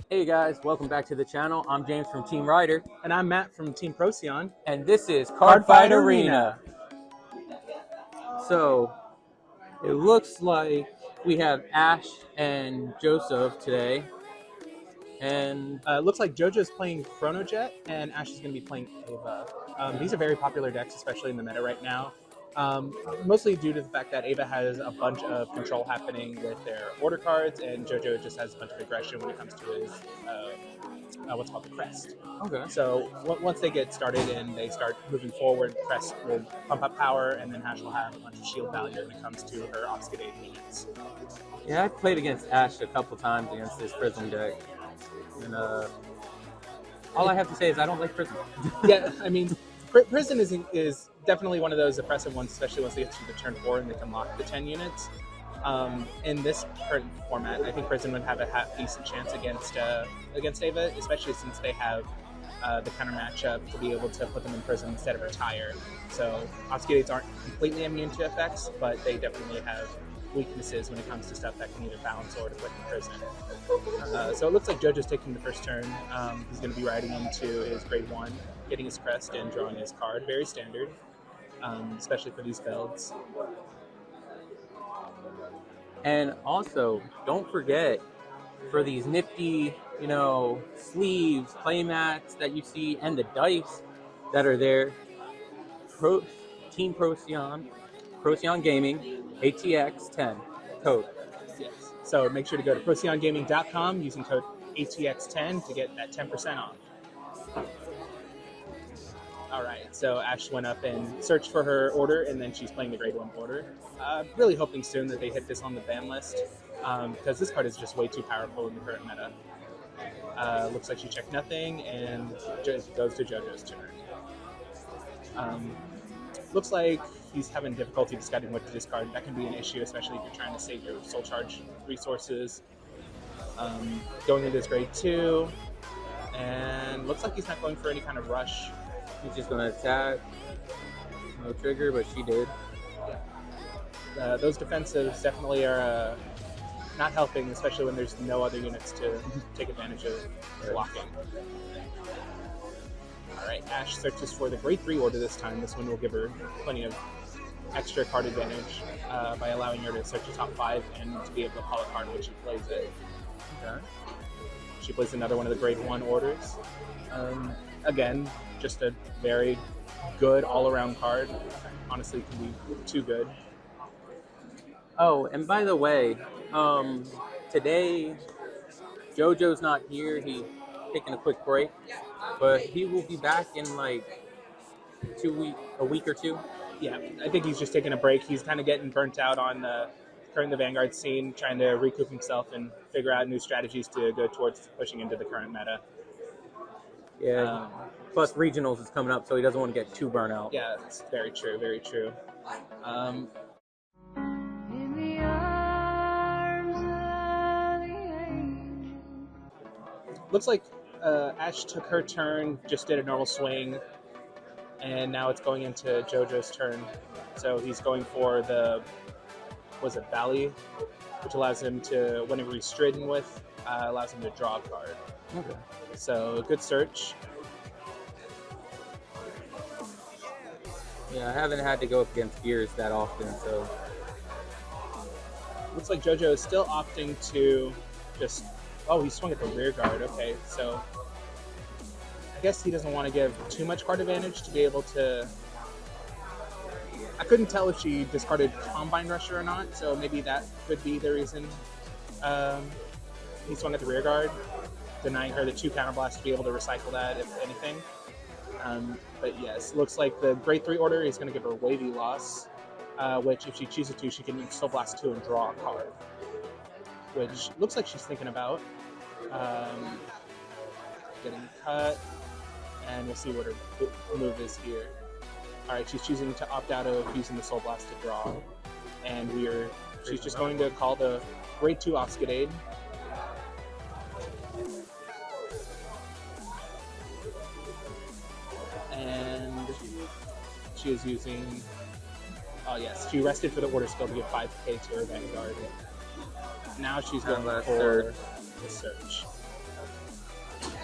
Hey guys, welcome back to the channel. I'm James from Team Rider. And I'm Matt from Team Procyon. And this is Card Fight Arena. So, it looks like we have Ash and Joseph today. And it looks like JoJo's playing Chronojet and Ash is going to be playing Ava. These are very popular decks, especially in the meta right now. Mostly due to the fact that Ava has a bunch of control happening with their order cards, and JoJo just has a bunch of aggression when it comes to his what's called the crest. Okay. So once they get started and they start moving forward, crest will pump up power, and then Ash will have a bunch of shield value when it comes to her obfuscated units. Yeah, I played against Ash a couple times against this Prism deck. And all I have to say is I don't like Prism. Yeah, I mean, Prison is definitely one of those oppressive ones, especially once they get to the turn 4 and they can lock the 10 units. In this current format, I think Prison would have a half-decent chance against Ava, especially since they have the counter matchup to be able to put them in prison instead of retire. So obfuscates aren't completely immune to effects, but they definitely have weaknesses when it comes to stuff that can either bounce or to put in prison. So it looks like JoJo's taking the first turn. He's going to be riding into his grade 1, getting his crest and drawing his card. Very standard, especially for these builds. And also, don't forget, for these nifty, sleeves, playmats that you see, and the dice that are there, Team Procyon Gaming, ATX 10 code. Yes. So make sure to go to procyongaming.com using code ATX10 to get that 10% off. All right, so Ash went up and searched for her order, and then she's playing the grade 1 order. Really hoping soon that they hit this on the ban list, because this card is just way too powerful in the current meta. Looks like she checked nothing, and goes to JoJo's turn. Looks like he's having difficulty deciding what to discard. That can be an issue, especially if you're trying to save your soul charge resources. Going into this grade 2, and looks like he's not going for any kind of rush. He's just going to attack. No trigger, but she did. Those defensives definitely are not helping, especially when there's no other units to take advantage of blocking. Alright, Ash searches for the grade 3 order this time. This one will give her plenty of extra card advantage by allowing her to search the top 5 and to be able to call a card when she plays it. Okay. She plays another one of the grade 1 orders. Again, just a very good all-around card. Honestly, can be too good. Oh, and by the way, today JoJo's not here. He's taking a quick break, but he will be back in like a week or two. Yeah, I think he's just taking a break. He's kind of getting burnt out on the Vanguard scene, trying to recoup himself and figure out new strategies to go towards pushing into the current meta. Yeah. Plus regionals is coming up, so he doesn't want to get too burnt out. Yeah, that's very true. Very true. Looks like Ash took her turn, just did a normal swing, and now it's going into JoJo's turn. So he's going for the, Valley, which allows him to, whenever he's stridden with, allows him to draw a card. Okay. So good search. Yeah, I haven't had to go up against Gears that often, so. Looks like JoJo is still opting to just, he swung at the rear guard. Okay, so I guess he doesn't want to give too much card advantage to be able to. I couldn't tell if she discarded Combine Rusher or not, so maybe that could be the reason he swung at the rear guard, denying her the 2 counterblast to be able to recycle that, if anything. But yes, looks like the grade 3 order is going to give her Wavy Loss, which if she chooses to, she can Soul Blast 2 and draw a card, which looks like she's thinking about. Getting cut, and we'll see what her move is here. Alright, she's choosing to opt out of using the Soul Blast to draw, and she's just going to call the grade 2 Obfuscate. And she is using, yes, she rested for the order skill to give 5k to her Vanguard. Now she's going for the search.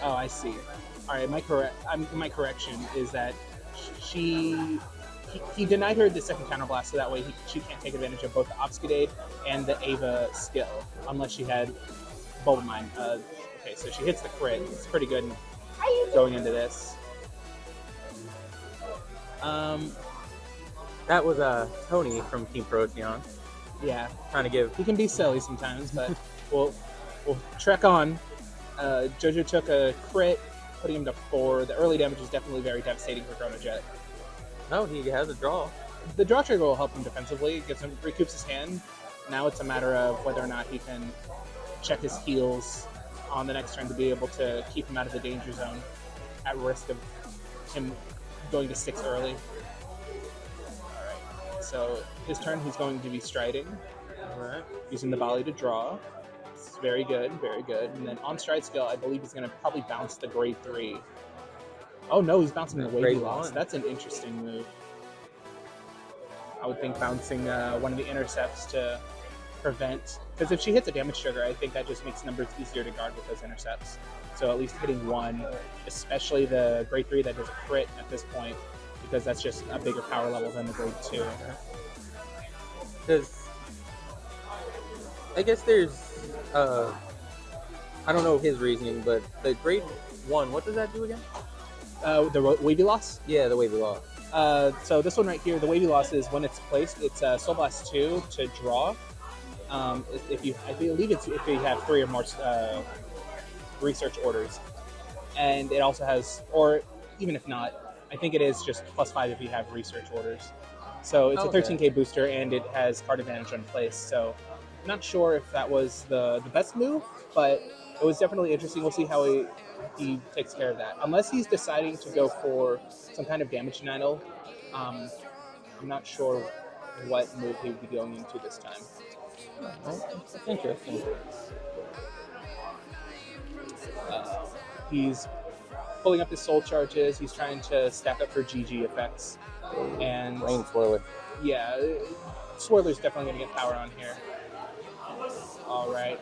Oh, I see. All right, my correction is that she he denied her the second counterblast, so that way she can't take advantage of both the Obscudade and the Ava skill, unless she had Bold Mine. Okay, so she hits the crit. It's pretty good going into this. That was Tony from Team Procyon. Yeah, Trying to give. he can be silly sometimes, but we'll trek on. JoJo took a crit, putting him to 4. The early damage is definitely very devastating for Chronojet. No, he has a draw. The draw trigger will help him defensively, recoups his hand. Now it's a matter of whether or not he can check his heals on the next turn to be able to keep him out of the danger zone at risk of him going to 6 early. Alright, so his turn he's going to be striding. Alright. Using the volley to draw. It's very good, very good. And then on stride skill, I believe he's going to probably bounce the grade 3. Oh no, he's bouncing the wavy loss. That's an interesting move. I would think bouncing one of the intercepts to prevent, because if she hits a damage trigger, I think that just makes numbers easier to guard with those intercepts. So at least hitting one, especially the grade 3 that does a crit at this point, because that's just a bigger power level than the grade 2. Because I guess there's, I don't know his reasoning, but the grade 1, what does that do again? The wavy loss? Yeah, the wavy loss. So this one right here, the wavy loss is when it's placed, it's Soul Blast 2 to draw. I believe it's if you have 3 or more research orders, and it also has, or even if not, I think it is just +5 if you have research orders. So it's a 13k booster, and it has card advantage on place. So I'm not sure if that was the best move, but it was definitely interesting. We'll see how he takes care of that. Unless he's deciding to go for some kind of damage denial, I'm not sure what move he would be going into this time. That's interesting. He's pulling up his soul charges. He's trying to stack up for GG effects. And Rain Swirler. yeah, Swirler's definitely going to get power on here. All right.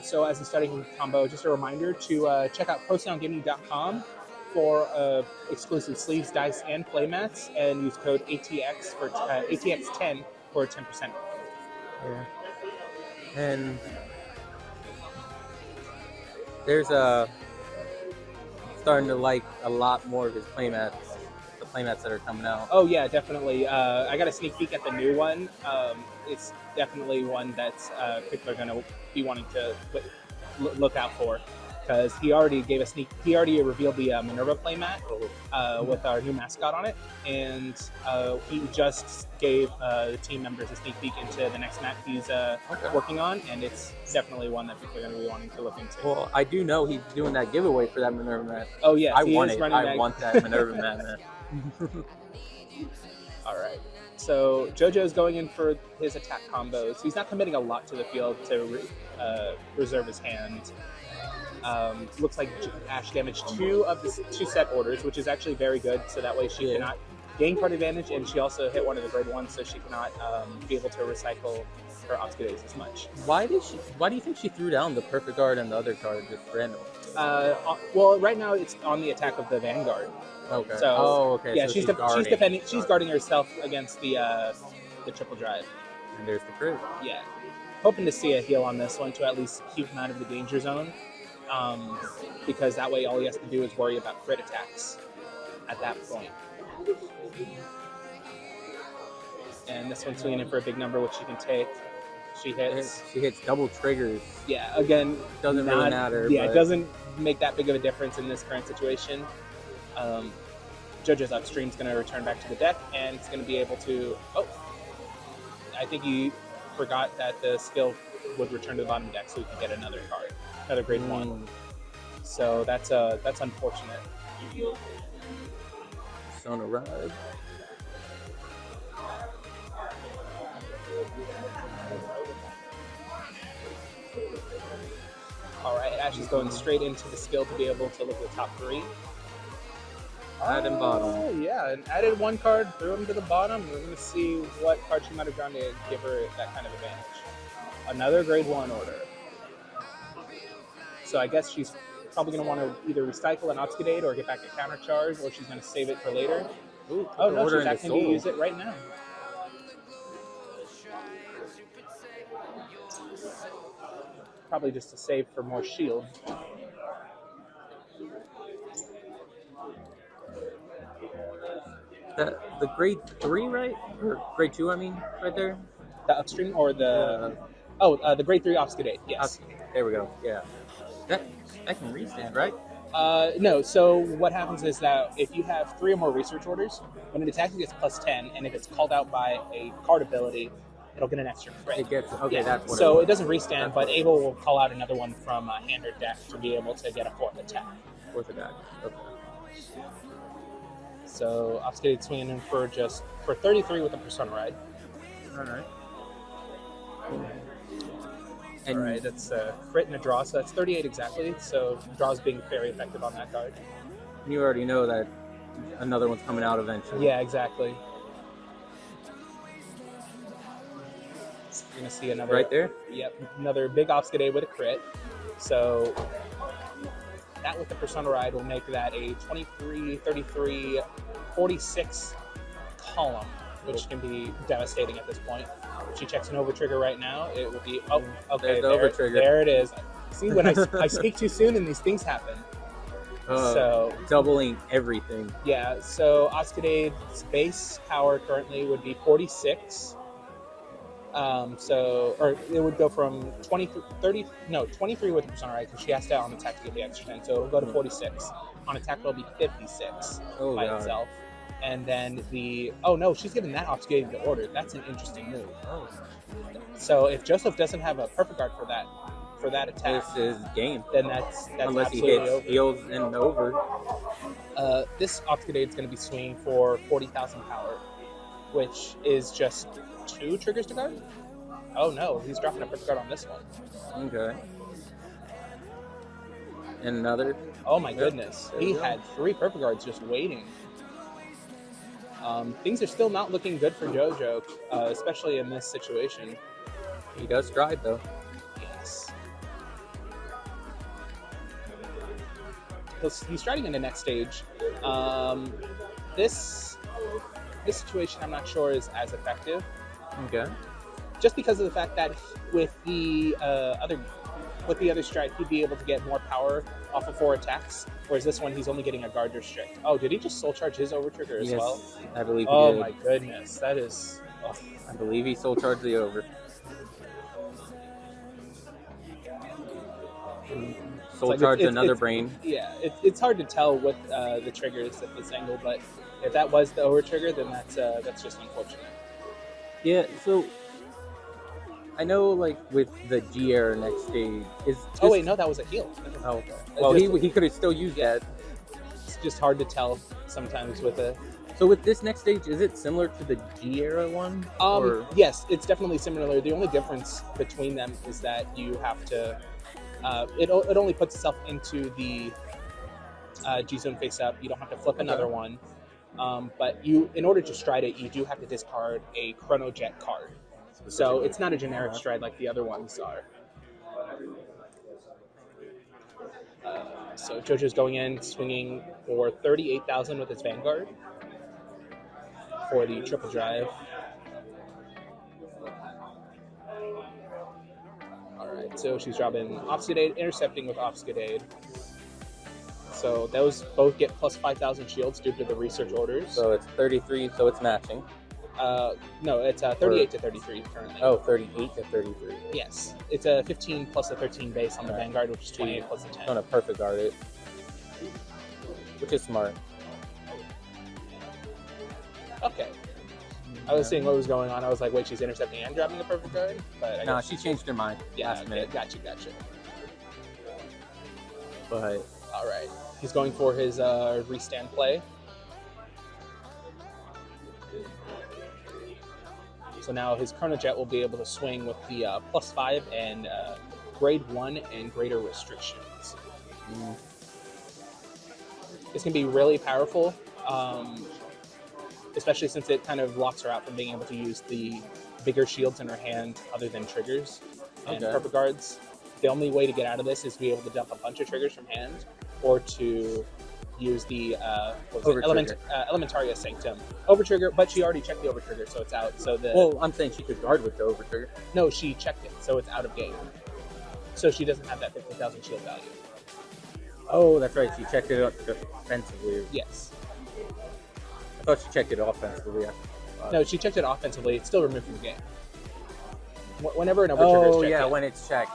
So as a starting combo, just a reminder to check out ProSoundGaming.com for exclusive sleeves, dice, and playmats, and use code ATX for ATX10 for 10%. Yeah. And there's starting to like a lot more of his playmats, the playmats that are coming out. Oh yeah, definitely. I got a sneak peek at the new one. It's definitely one that's people are going to be wanting to look out for, because he already revealed the Minerva playmat with our new mascot on it, and he just gave the team members a sneak peek into the next map he's working on, and it's definitely one that people are going to be wanting to look into. Well, I do know he's doing that giveaway for that Minerva mat. Oh yes, I want it. I want that Minerva mat, man. All right. So JoJo's going in for his attack combos. He's not committing a lot to the field to reserve his hand. Looks like Ash damaged 2 of the 2 set orders, which is actually very good. So that way she cannot gain card advantage, and she also hit one of the grade 1s, so she cannot be able to recycle her Obscudades as much. Why do you think she threw down the perfect guard and the other card just randomly? Well, right now it's on the attack of the Vanguard. Okay. So, okay. Yeah, so she's defending. She's guarding herself against the triple drive. And there's the crit. Yeah, hoping to see a heal on this one to at least keep him out of the danger zone, because that way all he has to do is worry about crit attacks at that point. And this one's swinging in for a big number, which she can take. She hits double triggers. Yeah, again, doesn't really matter. Yeah, but... it doesn't make that big of a difference in this current situation. JoJo's upstream's going to return back to the deck, and it's going to be able to. Oh, I think he forgot that the skill would return to the bottom deck, so he could get another card, another grade 1. So that's unfortunate. Son arrived. All right, Ash is going straight into the skill to be able to look at the top 3. Add and bottom. Yeah, and added 1 card, threw him to the bottom. We're going to see what card she might have drawn to give her that kind of advantage. Another grade 1 order. So I guess she's probably going to want to either recycle an Obscudate or get back a counter charge, or she's going to save it for later. Ooh, Oh no, order she's into acting to soul. use it right now. Probably just to save for more shield. The grade 3, right? Or grade 2, I mean, right there. The upstream or the the grade 3 Obscudate, yes. There we go. Yeah. That can restand, right? No, so what happens is that if you have 3 or more research orders, when it attacks, it gets +10, and if it's called out by a card ability, it'll get an extra crit. It gets okay. That's what. So it doesn't restand, but Abel will call out another one from hand or deck to be able to get a 4th attack. 4th attack. Okay. So Obscudate swinging in for 33 with a Persona Ride. All right. And all right, that's a crit and a draw, so that's 38 exactly. So draws being very effective on that card. You already know that another one's coming out eventually. Yeah, exactly. You're gonna see another right there. Yep, another big Obscudate with a crit. So that with the Persona Ride will make that a 23, 33, 46 column, which can be devastating at this point. If she checks an over trigger right now, it will be okay. There it is. See, when I speak too soon and these things happen. So doubling everything. Yeah. So Obscudate's base power currently would be 46. Or it would go from 23 with the Persona Ride, because she has to on attack to get the extra 10. So it'll go to 46. On attack, it'll be 56 by itself. And then she's giving that Obscudate to order. That's an interesting move. Oh. So if Joseph doesn't have a perfect guard for that attack, this is game. Then that's unless he hits over. heals and over. This Obscudate is going to be swinging for 40,000 power, which is just 2 triggers to guard. Oh no, he's dropping a perfect guard on this one. Okay. And another. Oh my goodness, he had 3 perfect guards just waiting. Things are still not looking good for JoJo, especially in this situation. He does stride though. Yes. He's striding in the next stage. This situation I'm not sure is as effective. Okay. Just because of the fact that with the other stride, he'd be able to get more power off of 4 attacks, whereas this one he's only getting a guard restrict. Oh, did he just soul charge his over trigger as well? I believe he did. Oh my goodness, that is. Oh. I believe he soul charged the over. Soul charge another brain. Yeah, it's hard to tell with the triggers at this angle, but if that was the over trigger, then that's just unfortunate. Yeah, so I know, like, with the G era next stage is. Oh wait, no, that was a heal. Oh, okay. Well, he could have still used that. It's just hard to tell sometimes with a. So with this next stage, is it similar to the G era one? Yes, it's definitely similar. The only difference between them is that you have to. It only puts itself into the G zone face up. You don't have to flip another one. But in order to stride it, you do have to discard a Chronojet card. So it's not a generic stride like the other ones are. So JoJo's going in, swinging for 38,000 with his Vanguard for the triple drive. Alright, so she's dropping Obscudate, intercepting with Obscudate. So those both get plus 5,000 shields due to the research orders. So it's 33, so it's matching. No, it's 38 to 33 currently. Oh, 38 to 33. Yes. It's a 15 plus a 13 base on the Vanguard, which is 28 plus a 10. Going to perfect guard it, which is smart. Okay. I was seeing what was going on. I was like, wait, she's intercepting and dropping the perfect guard? But no, she changed her mind last minute. Gotcha. But all right. He's going for his restand play. So now his Chronojet will be able to swing with the +5 and grade 1 and greater restrictions. This can be really powerful, especially since it kind of locks her out from being able to use the bigger shields in her hand other than triggers and perfect guards. The only way to get out of this is to be able to dump a bunch of triggers from hand, or to use the Elementaria Sanctum overtrigger. But she already checked the overtrigger, so it's out. So well, I'm saying she could guard with the overtrigger. No, she checked it, so it's out of game. So she doesn't have that 50,000 shield value. Oh, that's right. She checked it defensively. Yes. I thought she checked it offensively. No, she checked it offensively. It's still removed from the game. Whenever an overtrigger is checked. Oh, yeah, when it's checked.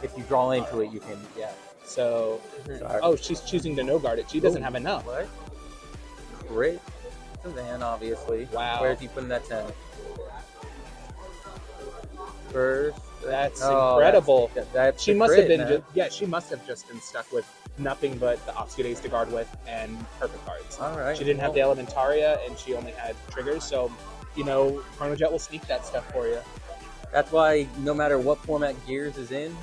If you draw into it, you can, yeah. So, oh, she's choosing to no guard it. She doesn't have enough. What? Great. It's a Van, obviously. Wow. Where's he putting that 10? First. That's incredible. That's she must have been, she must have just been stuck with nothing but the Obscudates to guard with and perfect cards. All right. She didn't have the Elementaria, and she only had triggers, so, Chronojet will sneak that stuff for you. That's why no matter what format Gears is in,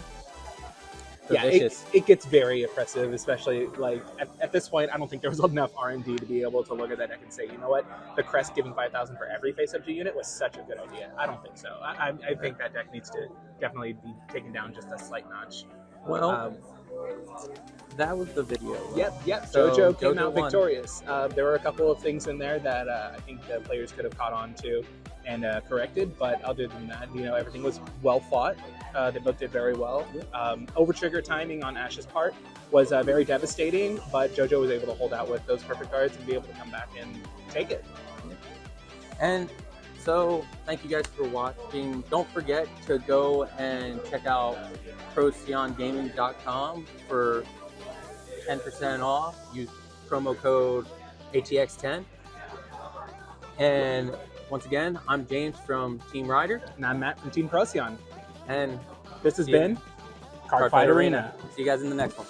it gets very oppressive, especially like at this point. I don't think there was enough R&D to be able to look at that deck and say, you know what, the Crest giving 5,000 for every face-up G unit was such a good idea. I don't think so. I think that deck needs to definitely be taken down just a slight notch. Well, that was the video. Yep. So JoJo came JoJo out won. victorious. There were a couple of things in there that I think the players could have caught on to and corrected, but other than that, everything was well fought. They both did very well. Overtrigger timing on Ash's part was very devastating, but JoJo was able to hold out with those perfect cards and be able to come back and take it. And so, thank you guys for watching. Don't forget to go and check out ProCionGaming.com for 10% off. Use promo code ATX10. And once again, I'm James from Team Rider. And I'm Matt from Team Procyon. And this has been Cardfight Arena. See you guys in the next one.